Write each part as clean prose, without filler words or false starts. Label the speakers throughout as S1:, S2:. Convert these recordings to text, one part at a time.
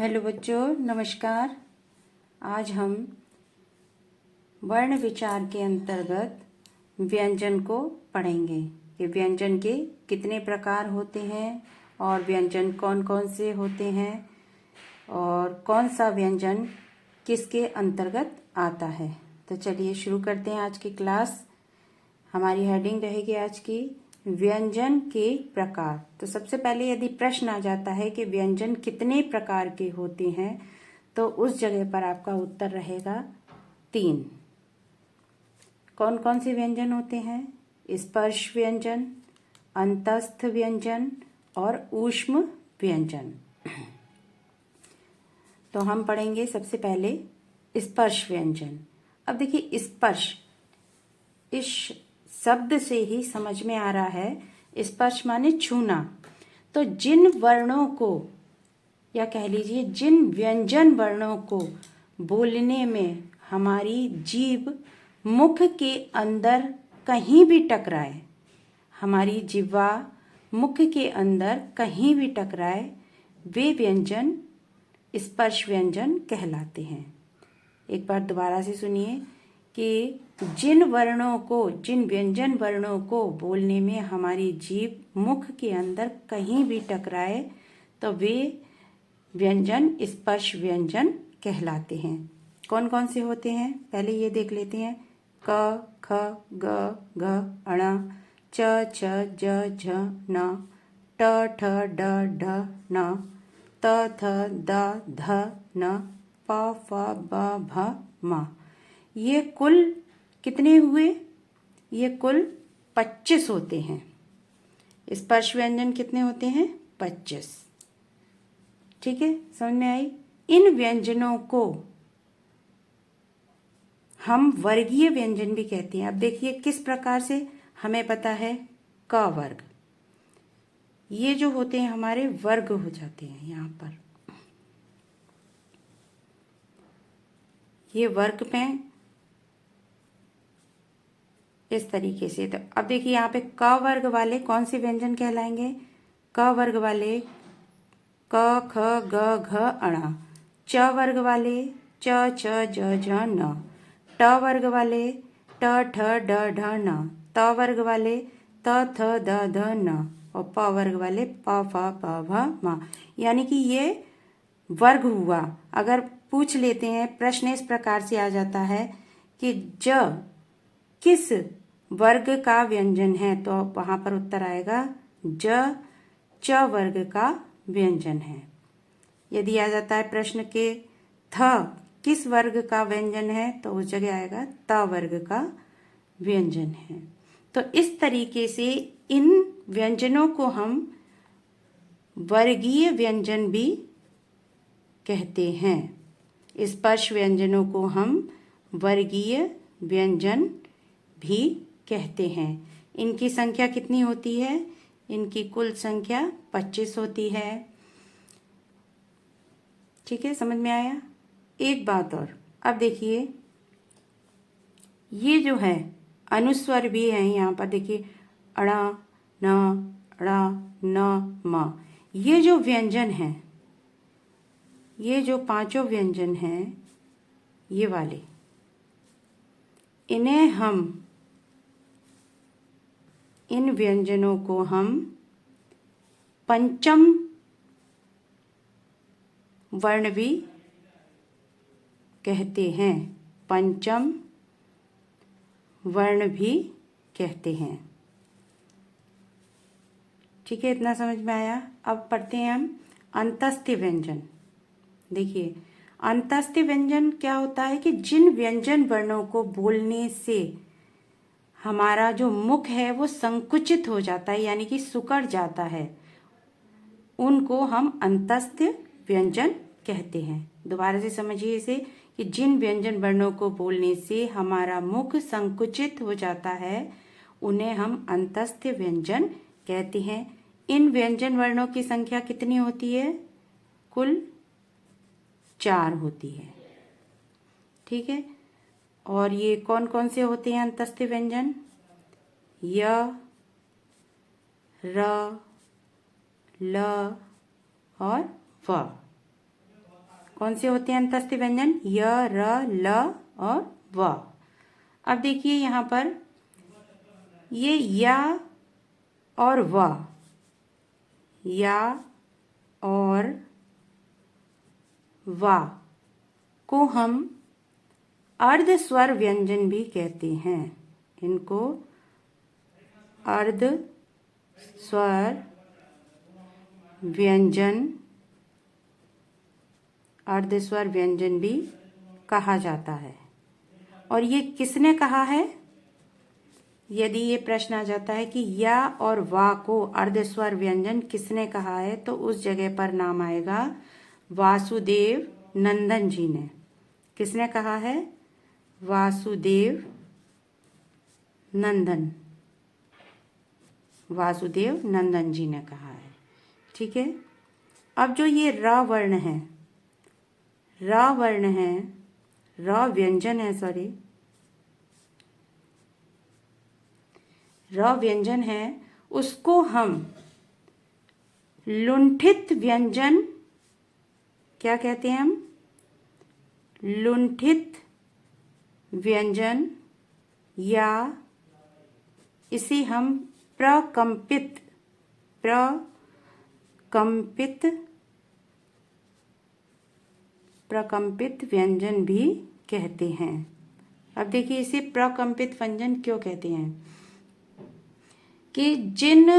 S1: Hello बच्चों, नमस्कार। आज हम वर्ण विचार के अंतर्गत व्यंजन को पढ़ेंगे कि व्यंजन के कितने प्रकार होते हैं और व्यंजन कौन कौन से होते हैं और कौन सा व्यंजन किसके अंतर्गत आता है। तो चलिए शुरू करते हैं आज की क्लास। हमारी हेडिंग रहेगी आज की व्यंजन के प्रकार। तो सबसे पहले यदि प्रश्न आ जाता है कि व्यंजन कितने प्रकार के होते हैं तो उस जगह पर आपका उत्तर रहेगा 3। कौन कौन से व्यंजन होते हैं? स्पर्श व्यंजन, अंतस्थ व्यंजन और ऊष्म व्यंजन। तो हम पढ़ेंगे सबसे पहले स्पर्श व्यंजन। अब देखिए, स्पर्श इस शब्द से ही समझ में आ रहा है, स्पर्श माने छूना। तो जिन वर्णों को या कह लीजिए जिन व्यंजन वर्णों को बोलने में हमारी जीभ मुख के अंदर कहीं भी टकराए, हमारी जिह्वा मुख के अंदर कहीं भी टकराए, वे व्यंजन स्पर्श व्यंजन कहलाते हैं। एक बार दोबारा से सुनिए कि जिन व्यंजन वर्णों को बोलने में हमारी जीभ मुख के अंदर कहीं भी टकराए तो वे व्यंजन स्पर्श व्यंजन कहलाते हैं। कौन कौन से होते हैं पहले ये देख लेते हैं। क, ख, ग, घ, ण, च, छ, ज, झ, न, ट, ठ, ड, ढ, न, त, थ, द, ध, न, प, फ, ब, भ, म। ये कुल कितने हुए? ये कुल 25 होते हैं। स्पर्श व्यंजन कितने होते हैं? 25। ठीक है, समझ में आई? इन व्यंजनों को हम वर्गीय व्यंजन भी कहते हैं। अब देखिए किस प्रकार से हमें पता है। क वर्ग, ये जो होते हैं हमारे वर्ग हो जाते हैं। यहाँ पर ये वर्ग में इस तरीके से। तो अब देखिए यहाँ पे क वर्ग वाले कौन से व्यंजन कहलाएंगे? क वर्ग वाले क, ख, ग, घ, ण। च वर्ग वाले च, छ, ज, झ, न। ट वर्ग वाले ट, ठ, ड, ढ, न। त वर्ग वाले त, थ, द, ध, न। और प वर्ग वाले प, फ, ब, भ, म। यानी कि ये वर्ग हुआ। अगर पूछ लेते हैं, प्रश्न इस प्रकार से आ जाता है कि ज किस वर्ग का व्यंजन है, तो वहां पर उत्तर आएगा ज च वर्ग का व्यंजन है। यदि आ जाता है प्रश्न के थ किस वर्ग का व्यंजन है, तो उस जगह आएगा त वर्ग का व्यंजन है। तो इस तरीके से इन व्यंजनों को हम वर्गीय व्यंजन भी कहते हैं। स्पर्श व्यंजनों को हम वर्गीय व्यंजन भी कहते हैं। इनकी संख्या कितनी होती है? इनकी कुल संख्या 25 होती है। ठीक है, समझ में आया? एक बात और, अब देखिए ये जो है अनुस्वर भी है। यहाँ पर देखिए अड़ा, न, अड़ा, न, म। ये जो व्यंजन है, ये जो 5 व्यंजन हैं, ये वाले, इन व्यंजनों को हम पंचम वर्ण भी कहते हैं। पंचम वर्ण भी कहते हैं। ठीक है, इतना समझ में आया? अब पढ़ते हैं हम अंतस्थ व्यंजन। देखिए अंतस्थ व्यंजन क्या होता है कि जिन व्यंजन वर्णों को बोलने से हमारा जो मुख है वो संकुचित हो जाता है, यानी कि सिकुड़ जाता है, उनको हम अंतस्थ व्यंजन कहते हैं। दोबारा से समझिए इसे कि जिन व्यंजन वर्णों को बोलने से हमारा मुख संकुचित हो जाता है, उन्हें हम अंतस्थ व्यंजन कहते हैं। इन व्यंजन वर्णों की संख्या कितनी होती है? कुल 4 होती है। ठीक है, और ये कौन कौन से होते हैं अंतस्थ व्यंजन? य, र, ल और व। कौन से होते हैं अंतस्थ व्यंजन? य, र, ल और व। अब देखिए यहाँ पर ये या और व, या और वा को हम अर्ध स्वर व्यंजन भी कहते हैं। इनको अर्ध स्वर व्यंजन, अर्ध स्वर व्यंजन भी कहा जाता है। और ये किसने कहा है? यदि ये प्रश्न आ जाता है कि या और वा को अर्ध स्वर व्यंजन किसने कहा है, तो उस जगह पर नाम आएगा वासुदेव नंदन जी ने। किसने कहा है? वासुदेव नंदन, वासुदेव नंदन जी ने कहा है। ठीक है। अब जो ये र वर्ण है, र वर्ण है, र व्यंजन है, सॉरी, र व्यंजन है, उसको हम लुंठित व्यंजन क्या कहते हैं? हम लुंठित व्यंजन, या इसे हम प्रकंपित व्यंजन भी कहते हैं। अब देखिए इसे प्रकंपित व्यंजन क्यों कहते हैं? कि जिन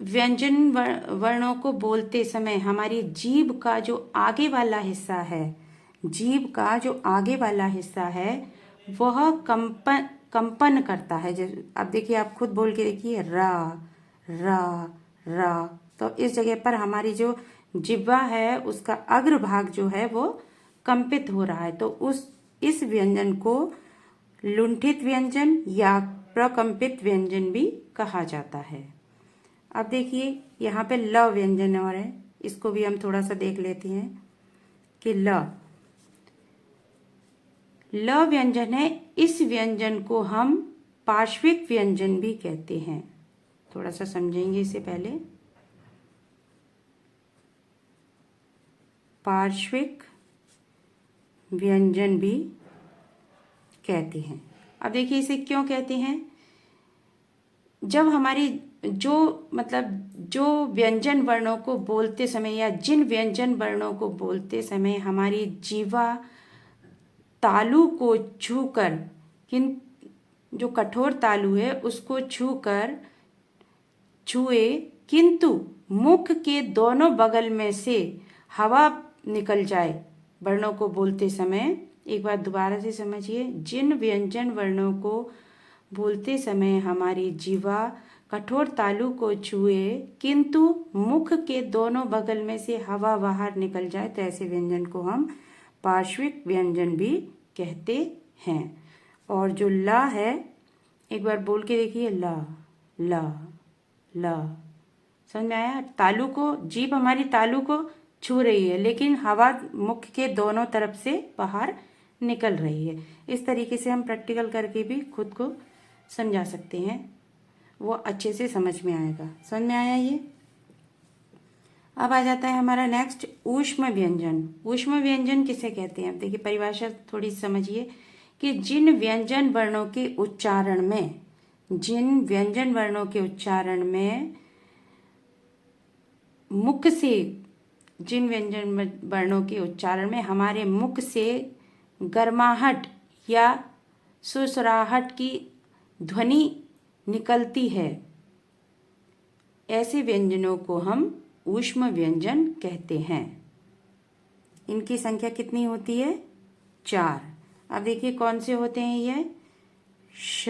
S1: व्यंजन वर्णों को बोलते समय हमारी जीभ का जो आगे वाला हिस्सा है, जीभ का जो आगे वाला हिस्सा है वह कंपन करता है। जैसे अब देखिए, आप खुद बोल के देखिए, रा रा रा, तो इस जगह पर हमारी जो जिह्वा है उसका अग्रभाग जो है वो कंपित हो रहा है। तो इस व्यंजन को लुंठित व्यंजन या प्रकंपित व्यंजन भी कहा जाता है। अब देखिए यहाँ पे ल व्यंजन और है, इसको भी हम थोड़ा सा देख लेते हैं कि ल व्यंजन है। इस व्यंजन को हम पार्श्विक व्यंजन भी कहते हैं। थोड़ा सा समझेंगे इसे पहले। पार्श्विक व्यंजन भी कहते हैं। अब देखिए इसे क्यों कहते हैं? जब हमारी जो व्यंजन वर्णों को बोलते समय या जिन व्यंजन वर्णों को बोलते समय हमारी जीवा तालु को छूकर, जो कठोर तालु है उसको छुए, किंतु मुख के दोनों बगल में से हवा निकल जाए वर्णों को बोलते समय। एक बार दोबारा से समझिए, जिन व्यंजन वर्णों को बोलते समय हमारी जीवा कठोर तालु को छुए किंतु मुख के दोनों बगल में से हवा बाहर निकल जाए, तो ऐसे व्यंजन को हम पार्श्विक व्यंजन भी कहते हैं। और जो ला है, एक बार बोल के देखिए, ला ला ला। समझ में आया? तालु को, जीभ हमारी तालु को छू रही है लेकिन हवा मुख के दोनों तरफ से बाहर निकल रही है। इस तरीके से हम प्रैक्टिकल करके भी खुद को समझा सकते हैं, वो अच्छे से समझ में आएगा। समझ में आया ये? अब आ जाता है हमारा नेक्स्ट ऊष्म व्यंजन। ऊष्म व्यंजन किसे कहते हैं? अब देखिए परिभाषा थोड़ी समझिए कि जिन व्यंजन वर्णों के उच्चारण में मुख से, जिन व्यंजन वर्णों के उच्चारण में हमारे मुख से गर्माहट या सुसराहट की ध्वनि निकलती है, ऐसे व्यंजनों को हम ऊष्म व्यंजन कहते हैं। इनकी संख्या कितनी होती है? 4। अब देखिए कौन से होते हैं ये? श,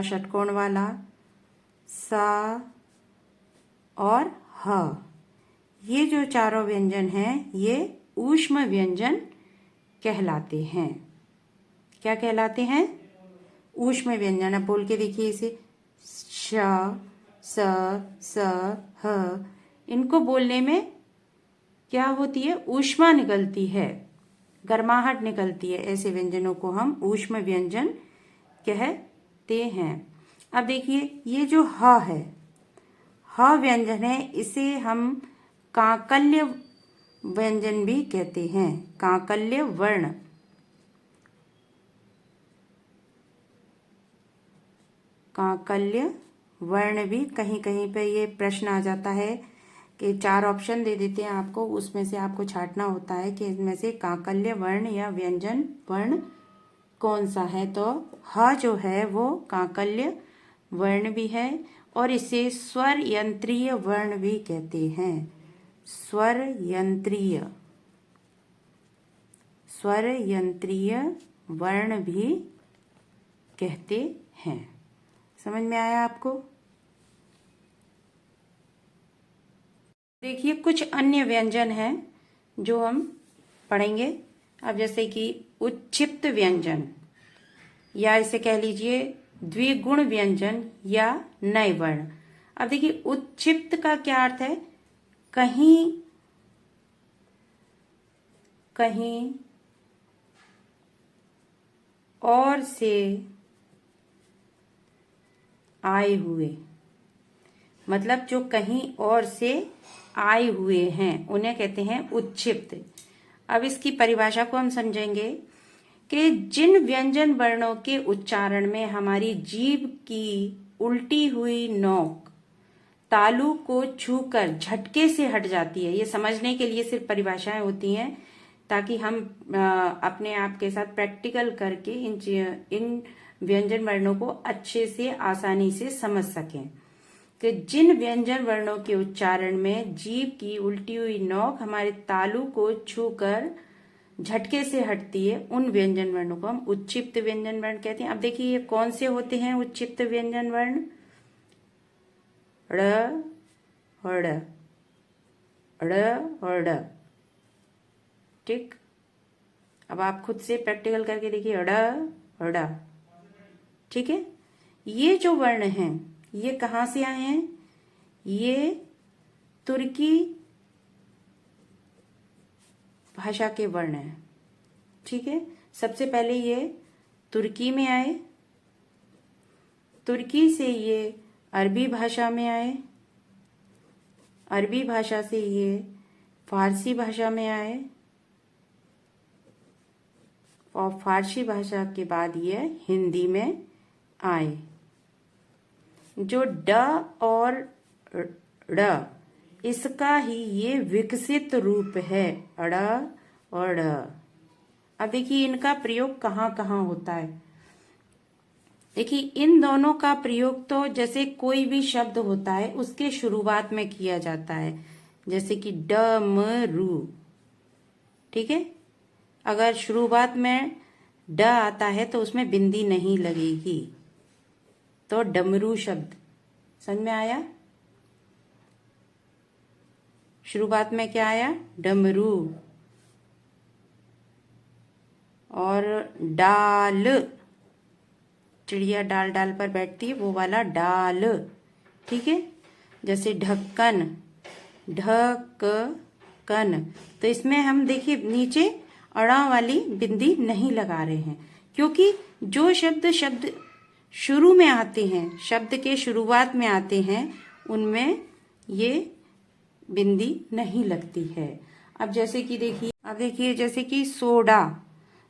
S1: षटकोण वाला, सा और ह। ये जो चारों व्यंजन हैं ये ऊष्म व्यंजन कहलाते हैं। क्या कहलाते हैं? ऊष्म व्यंजन। अब बोल के देखिए इसे, श, स, ह। इनको बोलने में क्या होती है? ऊष्मा निकलती है, गर्माहट निकलती है। ऐसे व्यंजनों को हम ऊष्म व्यंजन कहते हैं। अब देखिए ये जो ह है, ह व्यंजन है, इसे हम काकल्य व्यंजन भी कहते हैं, काकल्य वर्ण। काकल्य वर्ण भी कहीं कहीं पे ये प्रश्न आ जाता है कि 4 ऑप्शन दे देते हैं आपको, उसमें से आपको छांटना होता है कि इनमें से काकल्य वर्ण या व्यंजन वर्ण कौन सा है। तो ह जो है वो काकल्य वर्ण भी है और इसे स्वर यंत्रीय वर्ण भी कहते हैं। स्वर यंत्रीय वर्ण भी कहते हैं। समझ में आया आपको? देखिए कुछ अन्य व्यंजन हैं जो हम पढ़ेंगे। अब जैसे कि उच्छिप्त व्यंजन, या इसे कह लीजिए द्विगुण व्यंजन या नए वर्ण। अब देखिए उच्छिप्त का क्या अर्थ है? कहीं कहीं और से आए हुए, मतलब जो कहीं और से आए हुए हैं उन्हें कहते हैं उच्छिप्त। अब इसकी परिभाषा को हम समझेंगे कि जिन व्यंजन वर्णों के उच्चारण में हमारी जीभ की उल्टी हुई नोक तालु को छूकर झटके से हट जाती है। ये समझने के लिए सिर्फ परिभाषाएं होती हैं ताकि हम अपने आप के साथ प्रैक्टिकल करके इन व्यंजन वर्णों को अच्छे से आसानी से समझ सकें। कि जिन व्यंजन वर्णों के उच्चारण में जीभ की उल्टी हुई नोक हमारे तालु को छूकर झटके से हटती है, उन व्यंजन वर्णों को हम उच्छिप्त व्यंजन वर्ण कहते हैं। अब देखिए ये कौन से होते हैं उच्छिप्त व्यंजन वर्ण? ड़, ड़, ड़, ड़। ठीक, अब आप खुद से प्रैक्टिकल करके देखिए ड़, ड़। ठीक है, ये जो वर्ण हैं ये कहाँ से आए हैं? ये तुर्की भाषा के वर्ण हैं। ठीक है, सबसे पहले ये तुर्की में आए, तुर्की से ये अरबी भाषा में आए, अरबी भाषा से ये फारसी भाषा में आए और फारसी भाषा के बाद ये हिंदी में आए। जो ड और ड़ इसका ही ये विकसित रूप है, अड़ और ड़। अब देखिए इनका प्रयोग कहाँ कहाँ होता है। देखिए इन दोनों का प्रयोग तो जैसे कोई भी शब्द होता है उसके शुरुआत में किया जाता है, जैसे कि डमरू। ठीक है, अगर शुरुआत में ड आता है तो उसमें बिंदी नहीं लगेगी, तो डमरू शब्द। समझ में आया? शुरुआत में क्या आया? डमरू। और डाल, चिड़िया डाल डाल पर बैठती है वो वाला डाल। ठीक है, जैसे ढक्कन, ढक्कन, तो इसमें हम देखिए नीचे अड़ा वाली बिंदी नहीं लगा रहे हैं, क्योंकि जो शब्द शुरू में आते हैं, शब्द के शुरुआत में आते हैं, उनमें ये बिंदी नहीं लगती है। अब जैसे कि देखिए जैसे कि सोडा,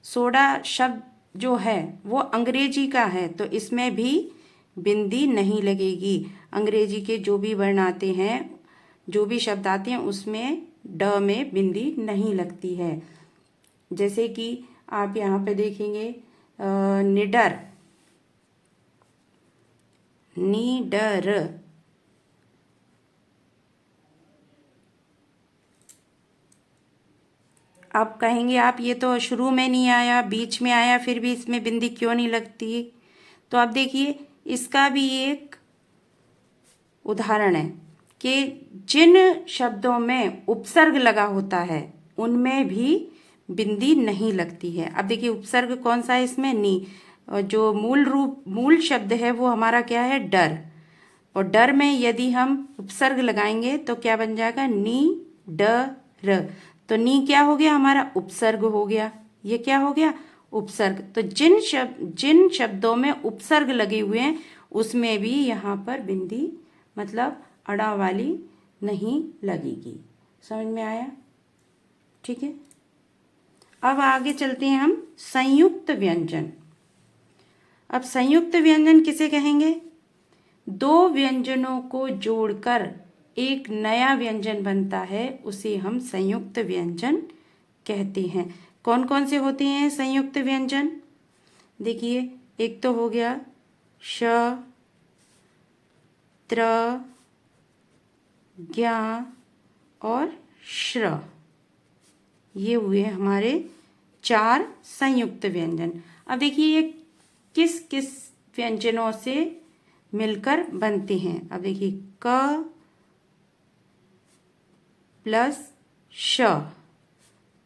S1: सोडा शब्द जो है वो अंग्रेजी का है, तो इसमें भी बिंदी नहीं लगेगी। अंग्रेजी के जो भी वर्ण आते हैं, जो भी शब्द आते हैं, उसमें ड में बिंदी नहीं लगती है। जैसे कि आप यहाँ पे देखेंगे निडर, निडर। अब कहेंगे आप ये तो शुरू में नहीं आया, बीच में आया, फिर भी इसमें बिंदी क्यों नहीं लगती? तो आप देखिए इसका भी एक उदाहरण है कि जिन शब्दों में उपसर्ग लगा होता है उनमें भी बिंदी नहीं लगती है। अब देखिए उपसर्ग कौन सा है इसमें? नी। जो मूल शब्द है वो हमारा क्या है? डर। और डर में यदि हम उपसर्ग लगाएंगे तो क्या बन जाएगा? नी ड र। तो नी क्या हो गया? हमारा उपसर्ग हो गया। ये क्या हो गया? उपसर्ग। तो जिन शब्दों में उपसर्ग लगे हुए हैं उसमें भी यहाँ पर बिंदी मतलब अड़ा वाली नहीं लगेगी। समझ में आया? ठीक है। अब आगे चलते हैं हम संयुक्त व्यंजन। अब संयुक्त व्यंजन किसे कहेंगे? दो व्यंजनों को जोड़कर एक नया व्यंजन बनता है, उसे हम संयुक्त व्यंजन कहते हैं। कौन कौन से होते हैं संयुक्त व्यंजन? देखिए, एक तो हो गया श, त्र, ज्ञ और श्र। ये हुए हमारे 4 संयुक्त व्यंजन। अब देखिए ये किस किस व्यंजनों से मिलकर बनते हैं। अब देखिए क प्लस श,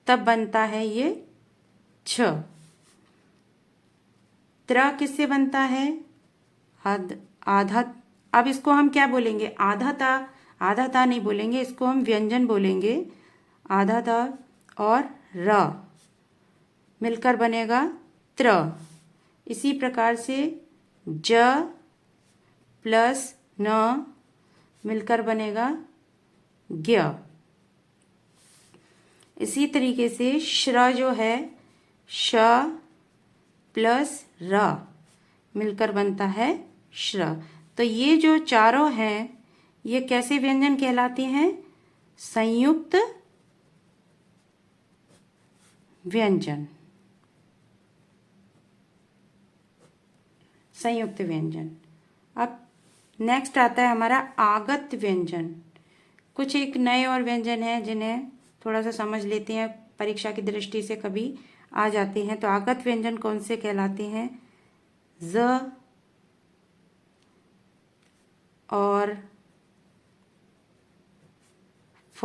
S1: तब बनता है ये छ। त्र किससे बनता है? आधा। अब इसको हम क्या बोलेंगे? आधा ता नहीं बोलेंगे, इसको हम व्यंजन बोलेंगे। आधा ता और र मिलकर बनेगा त्र। इसी प्रकार से ज प्लस न मिलकर बनेगा ज्ञ। इसी तरीके से श्र जो है श प्लस र मिलकर बनता है श्र। तो ये जो चारों हैं ये कैसे व्यंजन कहलाते हैं? संयुक्त व्यंजन। संयुक्त व्यंजन। अब नेक्स्ट आता है हमारा आगत व्यंजन। कुछ एक नए और व्यंजन हैं जिन्हें थोड़ा सा समझ लेते हैं, परीक्षा की दृष्टि से कभी आ जाते हैं। तो आगत व्यंजन कौन से कहलाते हैं? ज और फ,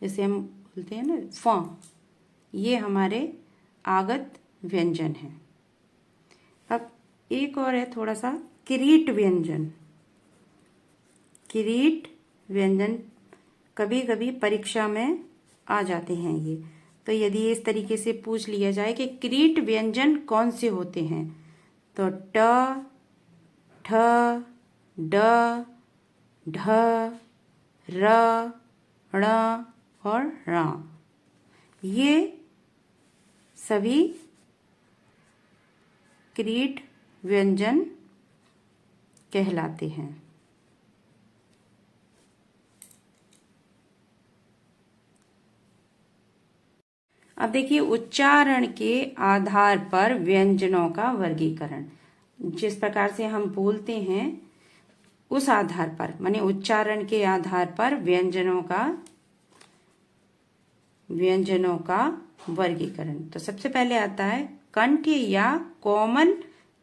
S1: जैसे हम बोलते हैं ना फ, ये हमारे आगत व्यंजन हैं। अब एक और है थोड़ा सा किरीट व्यंजन। किरीट व्यंजन कभी कभी परीक्षा में आ जाते हैं ये। तो यदि इस तरीके से पूछ लिया जाए कि किरीट व्यंजन कौन से होते हैं, तो ट, ठ, ड, ढ, र, ण और ण, ये सभी किरीट व्यंजन कहलाते हैं। अब देखिए उच्चारण के आधार पर व्यंजनों का वर्गीकरण। जिस प्रकार से हम बोलते हैं उस आधार पर, माने उच्चारण के आधार पर व्यंजनों का वर्गीकरण। तो सबसे पहले आता है कंठ या कोमल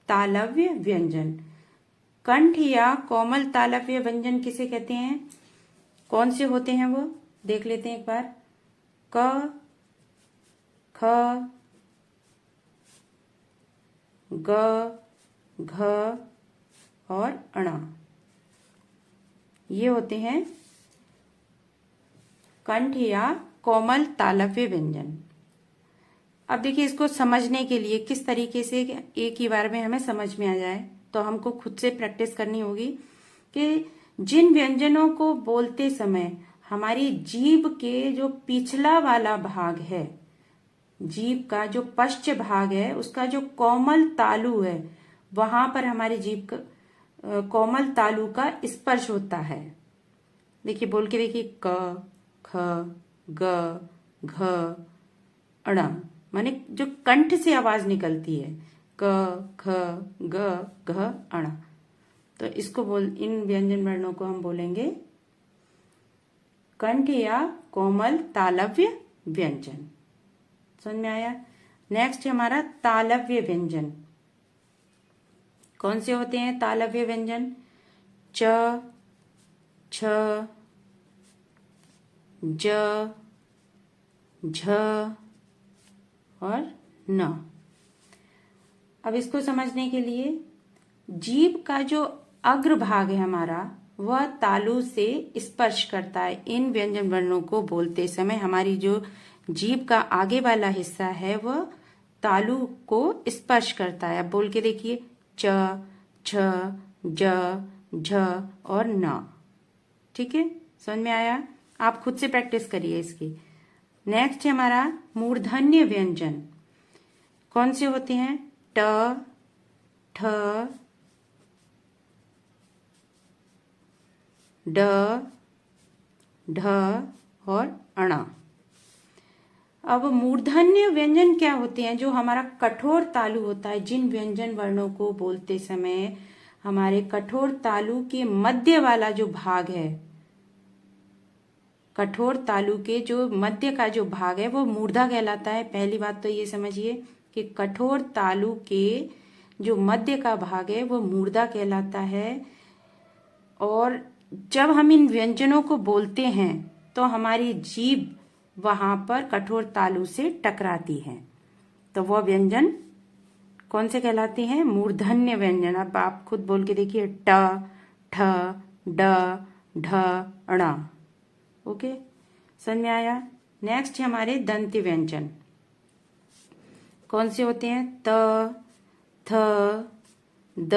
S1: तालव्य व्यंजन। कंठ या कोमल तालव्य व्यंजन किसे कहते हैं? कौन से होते हैं वो देख लेते हैं एक बार। क, ख, ग, घ और अण, ये होते हैं कंठ या कोमल तालव्य व्यंजन। अब देखिए इसको समझने के लिए किस तरीके से एक ही बार में हमें समझ में आ जाए, तो हमको खुद से प्रैक्टिस करनी होगी कि जिन व्यंजनों को बोलते समय हमारी जीभ के जो पिछला वाला भाग है, जीभ का जो पश्च भाग है, उसका जो कोमल तालु है, वहां पर हमारी जीभ का कोमल तालु का स्पर्श होता है। देखिए बोल के देखिए क, ख, ग, घ, अण, माने जो कंठ से आवाज निकलती है क, ख, ग, घ, अण। तो इसको इन व्यंजन वर्णों को हम बोलेंगे कंठ या कोमल तालव्य व्यंजन। समझ में आया? नेक्स्ट है हमारा तालव्य व्यंजन। कौन से होते हैं तालव्य व्यंजन? च, छ, ज, झ और न। अब इसको समझने के लिए जीभ का जो अग्र भाग है हमारा, वह तालु से स्पर्श करता है। इन व्यंजन वर्णों को बोलते समय हमारी जो जीभ का आगे वाला हिस्सा है वह तालु को स्पर्श करता है। अब बोल के देखिए च, छ, ज, झ और न। ठीक है, समझ में आया? आप खुद से प्रैक्टिस करिए इसकी। नेक्स्ट है हमारा मूर्धन्य व्यंजन। कौन से होते हैं? ट, ठ, ड, ढ और अण। अब मूर्धन्य व्यंजन क्या होते हैं? जो हमारा कठोर तालु होता है, जिन व्यंजन वर्णों को बोलते समय हमारे कठोर तालु के मध्य वाला जो भाग है, कठोर तालु के जो मध्य का जो भाग है वो मूर्धा कहलाता है। पहली बात तो ये समझिए कि कठोर तालु के जो मध्य का भाग है वो मूर्धा कहलाता है। और जब हम इन व्यंजनों को बोलते हैं तो हमारी जीभ वहां पर कठोर तालु से टकराती है, तो वह व्यंजन कौन से कहलाते हैं? मूर्धन्य व्यंजन। अब आप खुद बोल के देखिए, ट, ठ, ड, ढ, ण। ओके, समझ में आया? नेक्स्ट है हमारे दंत व्यंजन। कौन से होते हैं? त, थ, द,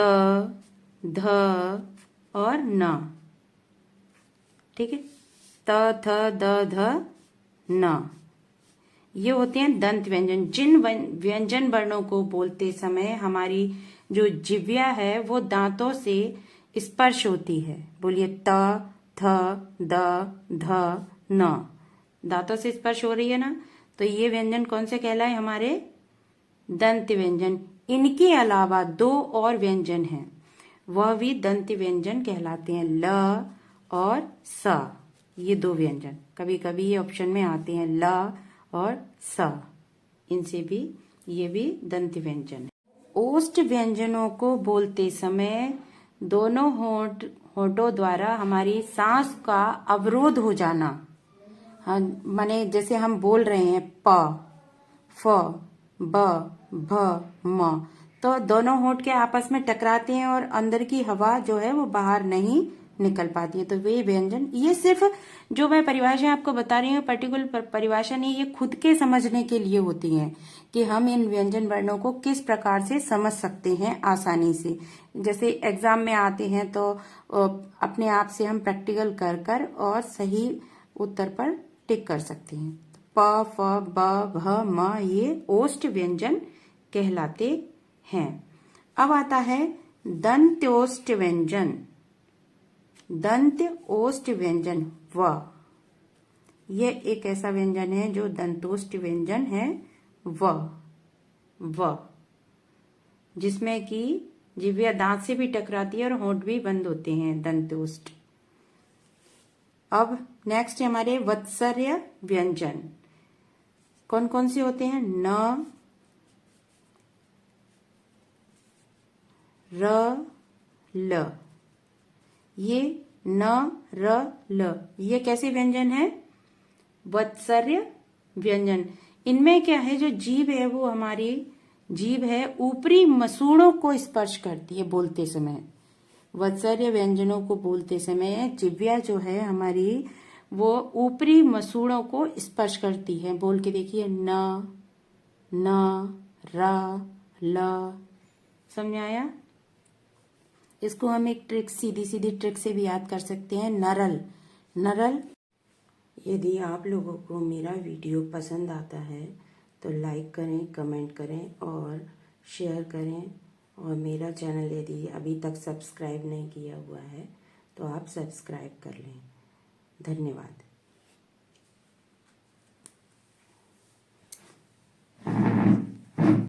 S1: ध और न। ठीक है, त, थ, द, ध, न, ये होते हैं दंत व्यंजन। जिन व्यंजन वर्णों को बोलते समय हमारी जो जिह्वा है वो दांतों से स्पर्श होती है। बोलिए, त, थ, द, ध, न। दांतों से स्पर्श हो रही है ना, तो ये व्यंजन कौन से कहलाए? हमारे दंत व्यंजन। इनके अलावा दो और व्यंजन हैं, वह भी दंत व्यंजन कहलाते हैं, ल और स। ये दो व्यंजन कभी कभी ये ऑप्शन में आते हैं, ल और स। इनसे भी, ये भी दंत व्यंजन है। ओष्ठ व्यंजनों को बोलते समय दोनों होठों द्वारा हमारी सांस का अवरोध हो जाना। हाँ, माने जैसे हम बोल रहे हैं प, फ, ब, भ, म, तो दोनों होठ के आपस में टकराते हैं और अंदर की हवा जो है वो बाहर नहीं निकल पाती है। तो वे व्यंजन, ये सिर्फ जो मैं परिभाषा आपको बता रही हूँ पर्टिकुलर परिभाषा नहीं, ये खुद के समझने के लिए होती हैं कि हम इन व्यंजन वर्णों को किस प्रकार से समझ सकते हैं आसानी से। जैसे एग्जाम में आते हैं तो अपने आप से हम प्रैक्टिकल कर कर और सही उत्तर पर टिक कर सकते हैं। प, फ, ब, भ, म ये ओष्ठ व्यंजन कहलाते हैं। अब आता है दंत्योष्ठ व्यंजन। दंत ओष्ठ व्यंजन व, यह एक ऐसा व्यंजन है जो दंतोष्ठ व्यंजन है व, जिसमें कि जिह्वा दांत से भी टकराती है और होंठ भी बंद होते हैं, दंतोष्ठ। अब नेक्स्ट है हमारे वत्सर्य व्यंजन। कौन कौन से होते हैं? न, र, ल। ये न, र, ल, ये कैसे व्यंजन है? वत्सर्य व्यंजन। इनमें क्या है, जो जीभ है वो हमारी जीभ है ऊपरी मसूड़ों को स्पर्श करती है बोलते समय। वत्सर्य व्यंजनों को बोलते समय जिह्वा जो है हमारी वो ऊपरी मसूड़ों को स्पर्श करती है। बोल के देखिए, न, र, ल। समझ आया? इसको हम एक ट्रिक, सीधी सीधी ट्रिक से भी याद कर सकते हैं, नरल, नरल। यदि आप लोगों को मेरा वीडियो पसंद आता है तो लाइक करें, कमेंट करें और शेयर करें। और मेरा चैनल यदि अभी तक सब्सक्राइब नहीं किया हुआ है तो आप सब्सक्राइब कर लें। धन्यवाद।